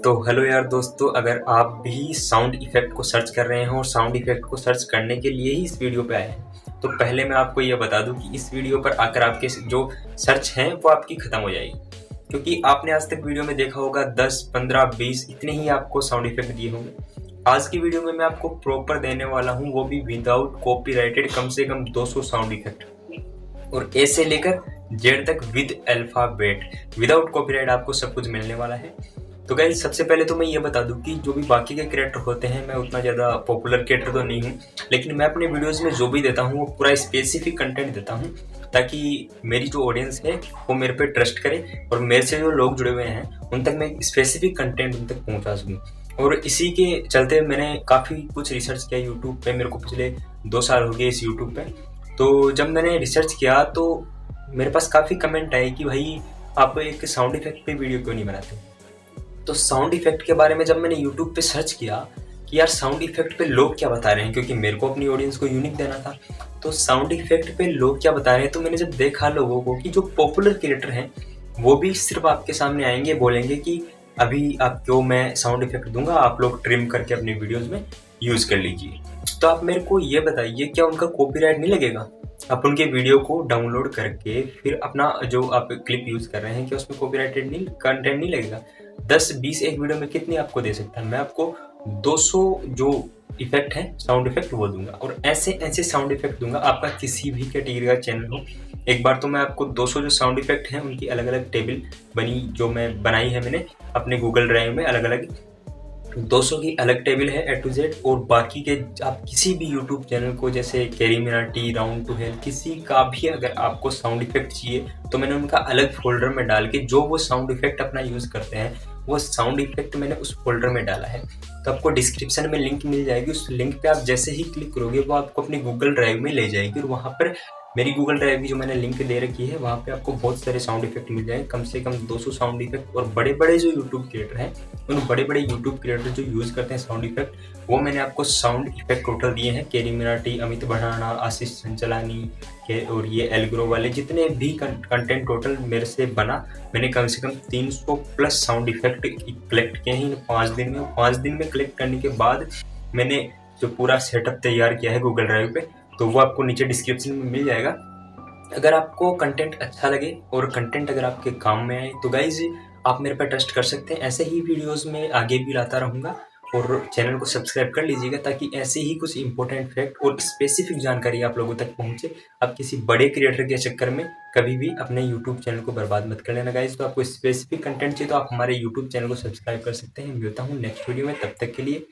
तो हेलो यार दोस्तों, अगर आप भी साउंड इफ़ेक्ट को सर्च कर रहे हैं और साउंड इफ़ेक्ट को सर्च करने के लिए ही इस वीडियो पे आए हैं, तो पहले मैं आपको ये बता दूं कि इस वीडियो पर आकर आपके जो सर्च हैं वो आपकी ख़त्म हो जाएगी। क्योंकि आपने आज तक वीडियो में देखा होगा 10, 15, 20 इतने ही आपको साउंड इफ़ेक्ट दिए होंगे। आज की वीडियो में मैं आपको प्रॉपर देने वाला हूँ, वो भी विदाउट कॉपीराइटेड, कम से कम 200 साउंड इफ़ेक्ट, और ए से लेकर जेड तक विद अल्फ़ाबेट, विदाउट कॉपीराइट आपको सब कुछ मिलने वाला है। तो गाइस, सबसे पहले तो मैं ये बता दूं कि जो भी बाकी के क्रिएटर होते हैं, मैं उतना ज़्यादा पॉपुलर क्रिएटर तो नहीं हूँ, लेकिन मैं अपने वीडियोस में जो भी देता हूँ वो पूरा स्पेसिफिक कंटेंट देता हूँ, ताकि मेरी जो ऑडियंस है वो मेरे पे ट्रस्ट करे और मेरे से जो लोग जुड़े हुए हैं उन तक मैं स्पेसिफिक कंटेंट उन तक पहुँचा सकूँ। और इसी के चलते मैंने काफ़ी कुछ रिसर्च किया यूट्यूब पे। मेरे को पिछले 2 साल हो गए इस यूट्यूब पे। तो जब मैंने रिसर्च किया तो मेरे पास काफ़ी कमेंट आए कि भाई आप एक साउंड इफेक्ट पे वीडियो क्यों नहीं बनाते। तो साउंड इफेक्ट के बारे में जब मैंने यूट्यूब पे सर्च किया कि यार साउंड इफेक्ट पे लोग क्या बता रहे हैं, क्योंकि मेरे को अपनी ऑडियंस को यूनिक देना था, तो साउंड इफेक्ट पे लोग क्या बता रहे हैं, तो मैंने जब देखा लोगों को कि जो पॉपुलर क्रिएटर हैं वो भी सिर्फ आपके सामने आएंगे, बोलेंगे कि अभी आपको मैं साउंड इफेक्ट दूंगा, आप लोग ट्रिम करके अपनी वीडियोज में यूज कर लीजिए। तो आप मेरे को ये बताइए, क्या उनका कॉपीराइट नहीं लगेगा? आप उनके वीडियो को डाउनलोड करके फिर अपना जो आप क्लिप यूज कर रहे हैं, क्या उसमें कॉपीराइटेड नहीं कंटेंट नहीं लगेगा? 10-20 एक वीडियो में कितनी आपको दे सकता है? मैं आपको 200 जो इफेक्ट है साउंड इफेक्ट वो दूंगा, और ऐसे ऐसे साउंड इफेक्ट दूंगा, आपका किसी भी कैटेगरी का चैनल हो। एक बार तो मैं आपको 200 जो साउंड इफेक्ट हैं उनकी अलग अलग टेबल बनी, जो मैं बनाई है मैंने अपने गूगल ड्राइव में, अलग अलग 200 की अलग टेबल है ए टू जेड। और बाकी के आप किसी भी यूट्यूब चैनल को, जैसे Carry Minati, round two hell, किसी का भी अगर आपको साउंड इफेक्ट चाहिए तो मैंने उनका अलग फोल्डर में डाल के, जो वो साउंड इफेक्ट अपना यूज़ करते हैं वो साउंड इफेक्ट मैंने उस फोल्डर में डाला है। तो आपको डिस्क्रिप्शन में लिंक मिल जाएगी, उस लिंक पे आप जैसे ही क्लिक करोगे वो आपको अपनी गूगल ड्राइव में ले जाएगी, और वहाँ पर मेरी गूगल ड्राइव की जो मैंने लिंक दे रखी है वहाँ पे आपको बहुत सारे साउंड इफेक्ट मिल जाएंगे, कम से कम 200 साउंड इफेक्ट। और बड़े बड़े जो यूट्यूब क्रिएटर हैं, उन बड़े बड़े यूट्यूब क्रिएटर जो यूज़ करते हैं साउंड इफेक्ट, वो मैंने आपको साउंड इफेक्ट टोटल दिए हैं। कैरी मिनाटी, अमित भड़ाना, आशीष संचलानी के, और ये एल्ग्रो वाले जितने भी कंटेंट टोटल मेरे से बना, मैंने कम से कम 300 प्लस साउंड इफेक्ट कलेक्ट किए हैं इन 5 दिन में। 5 दिन में कलेक्ट करने के बाद मैंने जो पूरा सेटअप तैयार किया है गूगल ड्राइव पे, तो वो आपको नीचे डिस्क्रिप्शन में मिल जाएगा। अगर आपको कंटेंट अच्छा लगे और कंटेंट अगर आपके काम में आए तो गाइज आप मेरे पर ट्रस्ट कर सकते हैं। ऐसे ही वीडियोस में आगे भी लाता रहूँगा, और चैनल को सब्सक्राइब कर लीजिएगा ताकि ऐसे ही कुछ इंपॉर्टेंट फैक्ट और स्पेसिफिक जानकारी आप लोगों तक पहुँचे। आप किसी बड़े क्रिएटर के चक्कर में कभी भी अपने यूट्यूब चैनल को बर्बाद मत कर लेना गाइज। तो आपको स्पेसिफिक कंटेंट चाहिए तो आप हमारे यूट्यूब चैनल को सब्सक्राइब कर सकते हैं। मिलता हूँ नेक्स्ट वीडियो में, तब तक के लिए